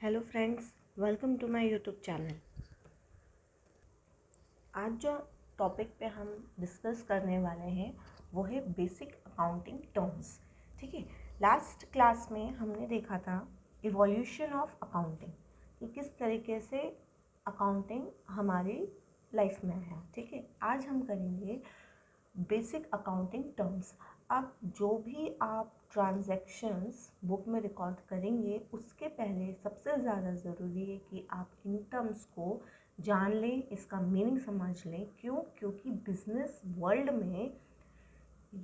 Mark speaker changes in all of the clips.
Speaker 1: Hello friends, welcome to my YouTube channel. आज जो topic पे हम डिस्कस करने वाले हैं वो है बेसिक अकाउंटिंग टर्म्स। ठीक है, लास्ट क्लास में हमने देखा था इवोल्यूशन ऑफ अकाउंटिंग कि किस तरीके से अकाउंटिंग हमारी लाइफ में है। ठीक है, आज हम करेंगे बेसिक अकाउंटिंग टर्म्स। अब जो भी आप ट्रांजैक्शंस बुक में रिकॉर्ड करेंगे उसके पहले सबसे ज़्यादा ज़रूरी है कि आप इन टर्म्स को जान लें, इसका मीनिंग समझ लें। क्यों? क्योंकि बिजनेस वर्ल्ड में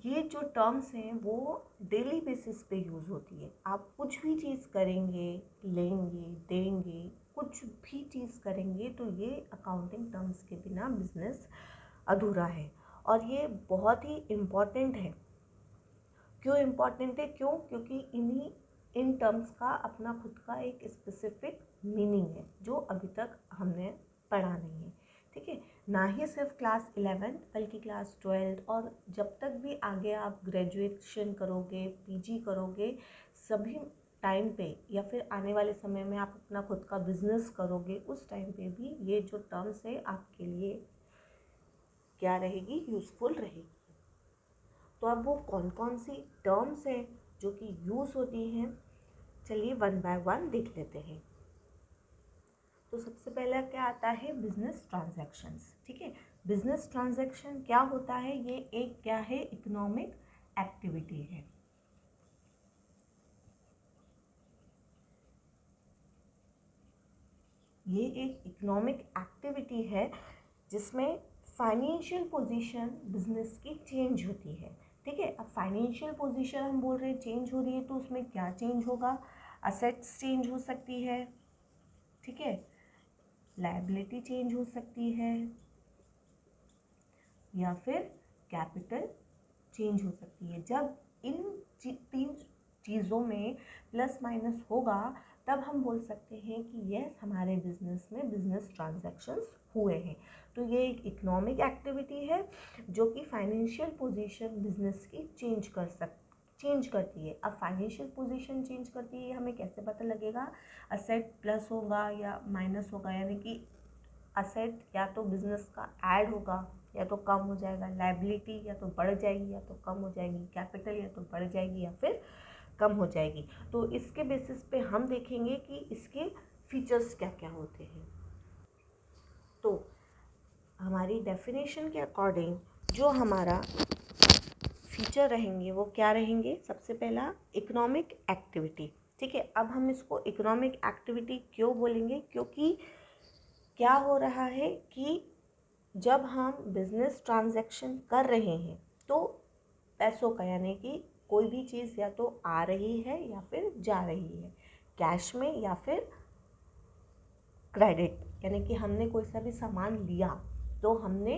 Speaker 1: ये जो टर्म्स हैं वो डेली बेसिस पे यूज़ होती है। आप कुछ भी चीज़ करेंगे, लेंगे, देंगे, कुछ भी चीज़ करेंगे तो ये अकाउंटिंग टर्म्स के बिना बिजनेस अधूरा है। और ये बहुत ही इम्पॉर्टेंट है। क्यों इम्पॉर्टेंट है? क्योंकि इन टर्म्स का अपना खुद का एक स्पेसिफिक मीनिंग है जो अभी तक हमने पढ़ा नहीं है। ठीक है, ना ही सिर्फ क्लास 11 बल्कि क्लास 12 और जब तक भी आगे आप ग्रेजुएशन करोगे, पीजी करोगे, सभी टाइम पे या फिर आने वाले समय में आप अपना खुद का बिजनेस करोगे, उस टाइम पे भी ये जो टर्म्स है आपके लिए क्या रहेगी? यूज़फुल रहेगी। तो अब वो कौन कौन सी टर्म्स हैं जो कि यूज़ होती हैं, चलिए वन बाय वन देख लेते हैं। तो सबसे पहला क्या आता है? Business transactions. ठीक है, बिजनेस ट्रांजैक्शन क्या होता है? ये एक क्या है? इकोनॉमिक एक्टिविटी है। ये एक इकोनॉमिक एक्टिविटी है जिसमें फाइनेंशियल पोजीशन बिजनेस की चेंज होती है। ठीक है, अब फाइनेंशियल पोजीशन हम बोल रहे हैं चेंज हो रही है, तो उसमें क्या चेंज होगा? असेट्स चेंज हो सकती है, ठीक है, लायबिलिटी चेंज हो सकती है, या फिर कैपिटल चेंज हो सकती है। जब इन तीन चीज़ों में प्लस माइनस होगा तब हम बोल सकते हैं कि यस, हमारे बिजनेस में बिजनेस ट्रांजैक्शंस हुए हैं। तो ये एक इकोनॉमिक एक्टिविटी है जो कि फाइनेंशियल पोजीशन बिजनेस की चेंज करती है। अब फाइनेंशियल पोजीशन चेंज करती है, हमें कैसे पता लगेगा? असेट प्लस होगा या माइनस होगा, यानी कि असेट या तो बिजनेस का ऐड होगा या तो कम हो जाएगा, लायबिलिटी या तो बढ़ जाएगी या तो कम हो जाएगी, कैपिटल या तो बढ़ जाएगी या फिर कम हो जाएगी। तो इसके बेसिस पे हम देखेंगे कि इसके फीचर्स क्या क्या होते हैं। तो हमारी डेफिनेशन के अकॉर्डिंग जो हमारा फीचर रहेंगे वो क्या रहेंगे? सबसे पहला इकोनॉमिक एक्टिविटी। ठीक है, अब हम इसको इकोनॉमिक एक्टिविटी क्यों बोलेंगे? क्योंकि क्या हो रहा है कि जब हम बिजनेस ट्रांजैक्शन कर रहे हैं तो पैसों का, यानी कि कोई भी चीज़ या तो आ रही है या फिर जा रही है, कैश में या फिर क्रेडिट, यानी कि हमने कोई सा भी सामान लिया तो हमने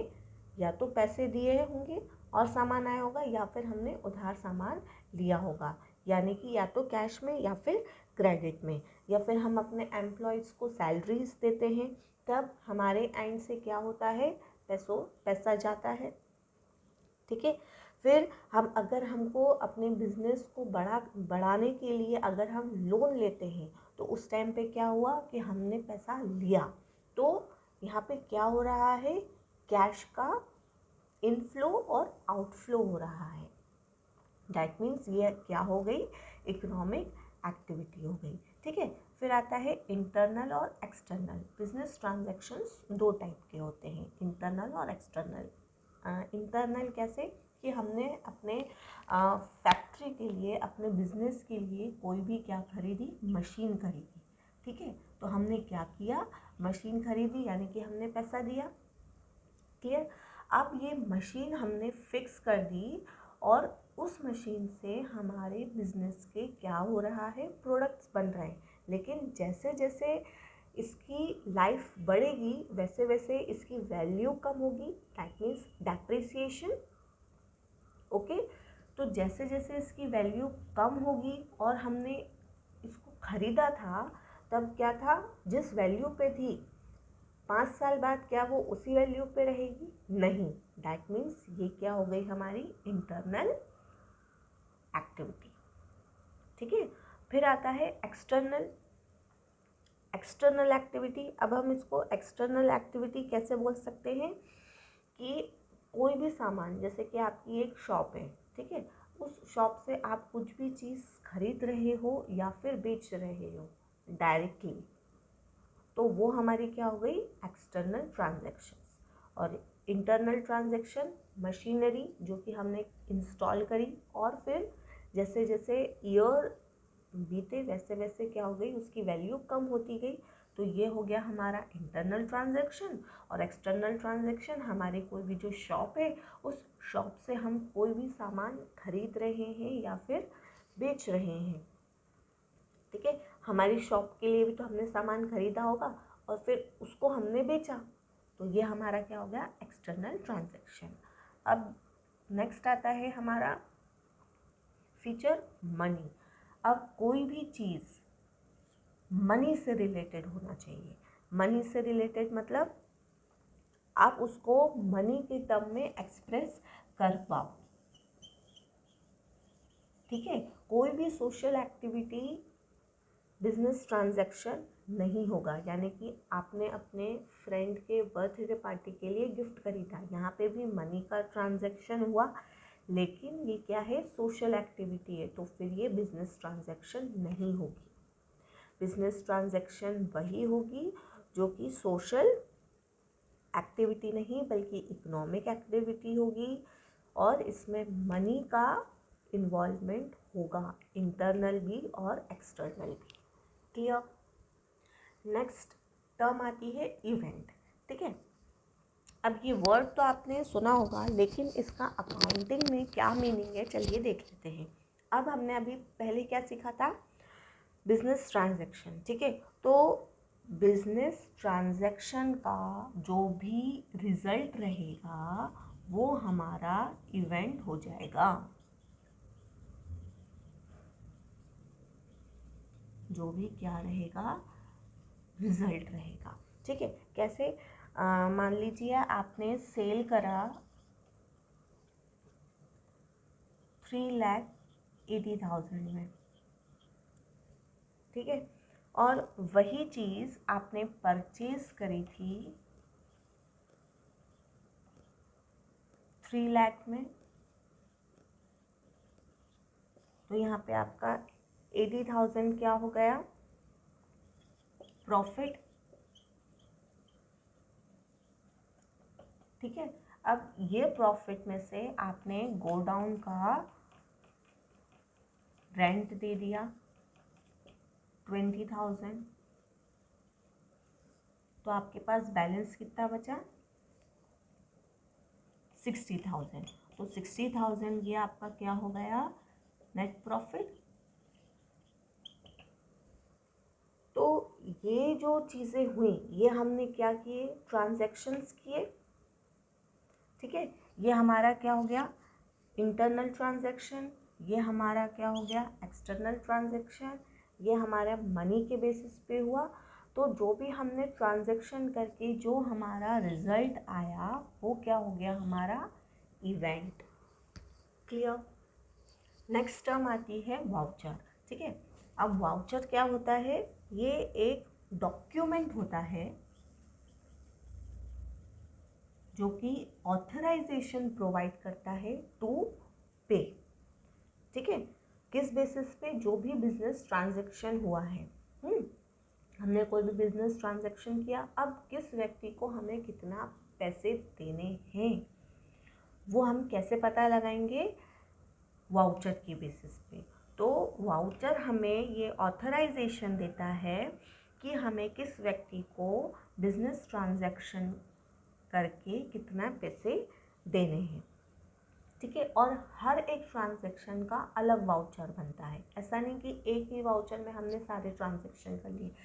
Speaker 1: या तो पैसे दिए होंगे और सामान आया होगा या फिर हमने उधार सामान लिया होगा, यानी कि या तो कैश में या फिर क्रेडिट में। या फिर हम अपने एम्प्लॉयज़ को सैलरीज देते हैं तब हमारे एंड से क्या होता है? पैसा जाता है। ठीक है, फिर अगर हमको अपने बिजनेस को बढ़ाने के लिए अगर हम लोन लेते हैं तो उस टाइम पे क्या हुआ कि हमने पैसा लिया, तो यहाँ पे क्या हो रहा है? कैश का इनफ्लो और आउटफ्लो हो रहा है। दैट मीन्स ये क्या हो गई? इकोनॉमिक एक्टिविटी हो गई। ठीक है, फिर आता है इंटरनल और एक्सटर्नल। बिजनेस ट्रांजैक्शंस दो टाइप के होते हैं, इंटरनल और एक्सटर्नल। इंटरनल कैसे? कि हमने अपने फैक्ट्री के लिए, अपने बिजनेस के लिए कोई भी क्या खरीदी? मशीन खरीदी। ठीक है, तो हमने क्या किया? मशीन खरीदी, यानी कि हमने पैसा दिया। क्लियर? अब ये मशीन हमने फिक्स कर दी और उस मशीन से हमारे बिजनेस के क्या हो रहा है? प्रोडक्ट्स बन रहे हैं। लेकिन जैसे जैसे इसकी लाइफ बढ़ेगी वैसे वैसे इसकी वैल्यू कम होगी, दैट मीन्स डेप्रिसिएशन। ओके, तो जैसे जैसे इसकी वैल्यू कम होगी और हमने इसको खरीदा था तब क्या था? जिस वैल्यू पे थी 5 साल बाद क्या वो उसी वैल्यू पे रहेगी? नहीं। दैट मीन्स ये क्या हो गई? हमारी इंटरनल एक्टिविटी। ठीक है, फिर आता है एक्सटर्नल। एक्सटर्नल एक्टिविटी, अब हम इसको एक्सटर्नल एक्टिविटी कैसे बोल सकते हैं कि कोई भी सामान, जैसे कि आपकी एक शॉप है, ठीक है, उस शॉप से आप कुछ भी चीज़ खरीद रहे हो या फिर बेच रहे हो डायरेक्टली, तो वो हमारी क्या हो गई, एक्सटर्नल ट्रांजैक्शंस। और इंटरनल ट्रांजैक्शन, मशीनरी जो कि हमने इंस्टॉल करी और फिर जैसे जैसे ईयर बीते वैसे वैसे क्या हो गई, उसकी वैल्यू कम होती गई, तो ये हो गया हमारा इंटरनल ट्रांजैक्शन। और एक्सटर्नल ट्रांजैक्शन हमारी कोई भी जो शॉप है, उस शॉप से हम कोई भी सामान खरीद रहे हैं या फिर बेच रहे हैं, ठीक है। हमारी शॉप के लिए भी तो हमने सामान खरीदा होगा और फिर उसको हमने बेचा, तो ये हमारा क्या हो गया, एक्सटर्नल ट्रांजैक्शन। अब नेक्स्ट आता है हमारा फीचर मनी। अब कोई भी चीज़ मनी से रिलेटेड होना चाहिए। मनी से रिलेटेड मतलब आप उसको मनी के टर्म में एक्सप्रेस कर पाओ, ठीक है। कोई भी सोशल एक्टिविटी बिजनेस ट्रांजैक्शन नहीं होगा, यानी कि आपने अपने फ्रेंड के बर्थडे पार्टी के लिए गिफ्ट खरीदा, यहाँ पे भी मनी का ट्रांजैक्शन हुआ, लेकिन ये क्या है, सोशल एक्टिविटी है, तो फिर ये बिजनेस ट्रांजैक्शन नहीं होगी। बिजनेस ट्रांजैक्शन वही होगी जो कि सोशल एक्टिविटी नहीं बल्कि इकोनॉमिक एक्टिविटी होगी, और इसमें मनी का इन्वॉल्वमेंट होगा, इंटरनल भी और एक्सटर्नल भी। क्लियर। नेक्स्ट टर्म आती है इवेंट, ठीक है। अब ये वर्ड तो आपने सुना होगा, लेकिन इसका अकाउंटिंग में क्या मीनिंग है, चलिए देख लेते हैं। अब हमने अभी पहले क्या सीखा था, बिजनेस ट्रांजैक्शन, ठीक है। तो बिजनेस ट्रांजैक्शन का जो भी रिजल्ट रहेगा वो हमारा इवेंट हो जाएगा। जो भी क्या रहेगा, रिजल्ट रहेगा, ठीक है। कैसे, मान लीजिए आपने सेल करा 3,80,000 में, ठीक है, और वही चीज़ आपने परचेज करी थी 3 लाख में, तो यहाँ पे आपका 80,000 क्या हो गया, प्रॉफिट, ठीक है। अब ये प्रॉफिट में से आपने गोडाउन का रेंट दे दिया 20,000, तो आपके पास बैलेंस कितना बचा, 60,000। तो 60,000 ये आपका क्या हो गया, नेट प्रॉफिट। तो ये जो चीज़ें हुई, ये हमने क्या किए, ट्रांजैक्शंस किए, ठीक है। ये हमारा क्या हो गया, इंटरनल ट्रांजैक्शन, ये हमारा क्या हो गया, एक्सटर्नल ट्रांजैक्शन, ये हमारा मनी के बेसिस पे हुआ। तो जो भी हमने ट्रांजैक्शन करके जो हमारा रिजल्ट आया वो क्या हो गया, हमारा इवेंट। क्लियर। नेक्स्ट टर्म आती है वाउचर, ठीक है। अब वाउचर क्या होता है, ये एक डॉक्यूमेंट होता है जो कि ऑथराइजेशन प्रोवाइड करता है टू पे, ठीक है। किस बेसिस पे, जो भी बिजनेस ट्रांजैक्शन हुआ है, हमने कोई भी बिजनेस ट्रांजैक्शन किया, अब किस व्यक्ति को हमें कितना पैसे देने हैं वो हम कैसे पता लगाएंगे, वाउचर की बेसिस पे। तो वाउचर हमें ये ऑथराइजेशन देता है कि हमें किस व्यक्ति को बिजनेस ट्रांजैक्शन करके कितना पैसे देने हैं, ठीक है। और हर एक ट्रांजैक्शन का अलग वाउचर बनता है, ऐसा नहीं कि एक ही वाउचर में हमने सारे ट्रांजैक्शन कर लिए।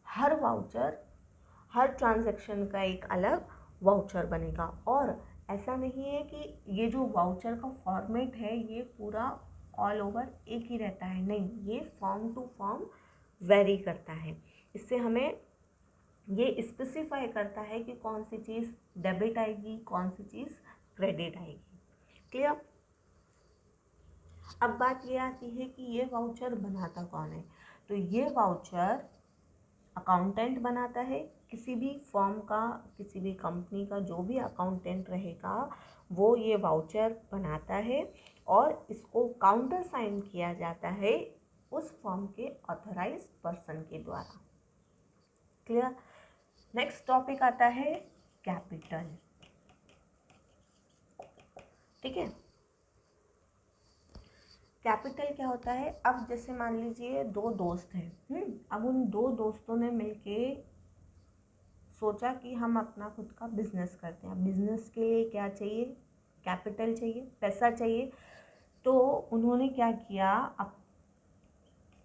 Speaker 1: हर वाउचर, हर ट्रांजैक्शन का एक अलग वाउचर बनेगा। और ऐसा नहीं है कि ये जो वाउचर का फॉर्मेट है ये पूरा ऑल ओवर एक ही रहता है, नहीं, ये फॉर्म टू फॉर्म वेरी करता है। इससे हमें ये स्पेसिफाई करता है कि कौन सी चीज़ डेबिट आएगी, कौन सी चीज़ क्रेडिट आएगी। क्लियर। अब बात ये आती है कि ये वाउचर बनाता कौन है, तो ये वाउचर अकाउंटेंट बनाता है। किसी भी फर्म का, किसी भी कंपनी का जो भी अकाउंटेंट रहेगा वो ये वाउचर बनाता है और इसको काउंटर साइन किया जाता है उस फर्म के ऑथराइज्ड पर्सन के द्वारा। क्लियर। नेक्स्ट टॉपिक आता है कैपिटल। ठीक है, कैपिटल क्या होता है? अब जैसे मान लीजिए दो दोस्त हैं, अब उन दो दोस्तों ने मिलके सोचा कि हम अपना खुद का बिजनेस करते हैं। बिजनेस के लिए क्या चाहिए? कैपिटल चाहिए, पैसा चाहिए। तो उन्होंने क्या किया, अब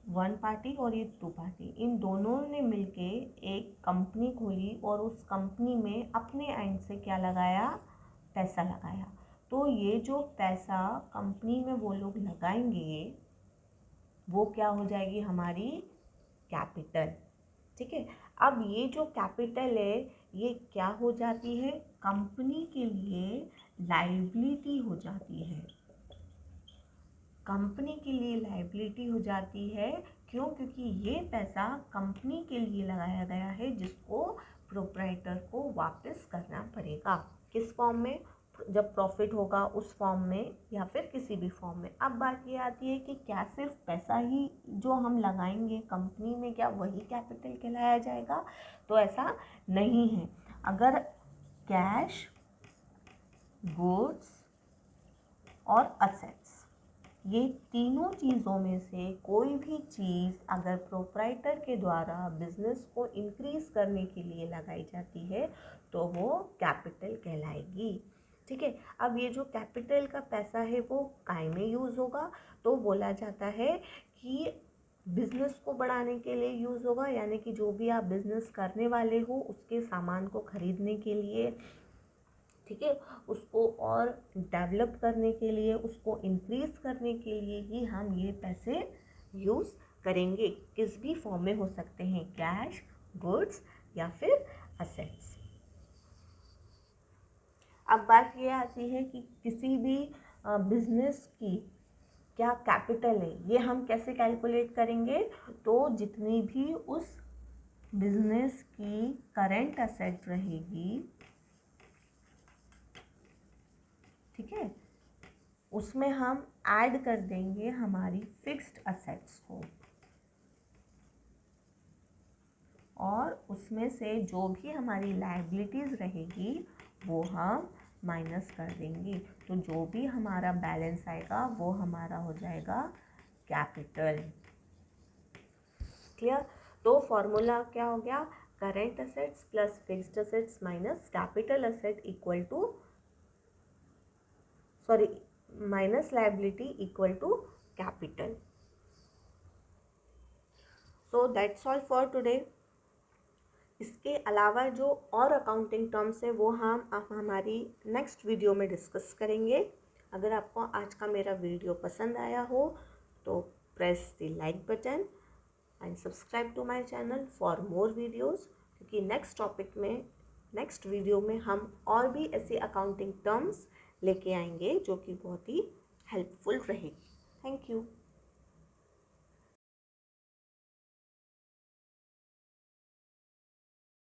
Speaker 1: वन पार्टी और ये टू पार्टी, इन दोनों ने मिलके एक कंपनी खोली और उस कंपनी में अपने एंड से क्या लगाया? पैसा लगाया। तो ये जो पैसा कंपनी में वो लोग लगाएंगे वो क्या हो जाएगी? हमारी कैपिटल। ठीक है, अब ये जो कैपिटल है ये क्या हो जाती है? कंपनी के लिए लायबिलिटी हो जाती है। कंपनी के लिए लायबिलिटी हो जाती है। क्यों? क्योंकि ये पैसा कंपनी के लिए लगाया गया है जिसको प्रोप्राइटर को वापस करना पड़ेगा। किस फॉर्म में? जब प्रॉफिट होगा उस फॉर्म में या फिर किसी भी फॉर्म में। अब बात ये आती है कि क्या सिर्फ पैसा ही जो हम लगाएंगे कंपनी में क्या वही कैपिटल कहलाया जाएगा? तो ऐसा नहीं है। अगर कैश, गुड्स और असेट्स, ये तीनों चीज़ों में से कोई भी चीज़ अगर प्रोप्राइटर के द्वारा बिजनेस को इंक्रीज करने के लिए लगाई जाती है तो वो कैपिटल कहलाएगी। ठीक है, अब ये जो कैपिटल का पैसा है वो काय में यूज़ होगा? तो बोला जाता है कि बिजनेस को बढ़ाने के लिए यूज़ होगा, यानी कि जो भी आप बिजनेस करने वाले हो उसके सामान को खरीदने के लिए, ठीक है, उसको और डेवलप करने के लिए, उसको इंक्रीज करने के लिए ही हम ये पैसे यूज़ करेंगे। किस भी फॉर्म में हो सकते हैं, कैश, गुड्स या फिर असेट्स। अब बात ये आती है कि किसी भी बिजनेस की क्या कैपिटल है, ये हम कैसे कैलकुलेट करेंगे? तो जितनी भी उस बिजनेस की करंट असेट रहेगी, ठीक है, उसमें हम ऐड कर देंगे हमारी फिक्स्ड असेट्स को और उसमें से जो भी हमारी लायबिलिटीज़ रहेगी वो हम माइनस कर देंगे। तो जो भी हमारा बैलेंस आएगा वो हमारा हो जाएगा कैपिटल। क्लियर? तो फॉर्मूला क्या हो गया? Current assets plus fixed assets minus capital asset equal to minus liability equal to capital. So that's all for today. इसके अलावा जो और अकाउंटिंग टर्म्स हैं वो हम हमारी नेक्स्ट वीडियो में डिस्कस करेंगे। अगर आपको आज का मेरा वीडियो पसंद आया हो तो press the like button and subscribe to my channel for more videos, क्योंकि नेक्स्ट वीडियो में हम और भी ऐसे अकाउंटिंग टर्म्स लेके आएंगे जो कि बहुत ही हेल्पफुल रहेगी। Thank you.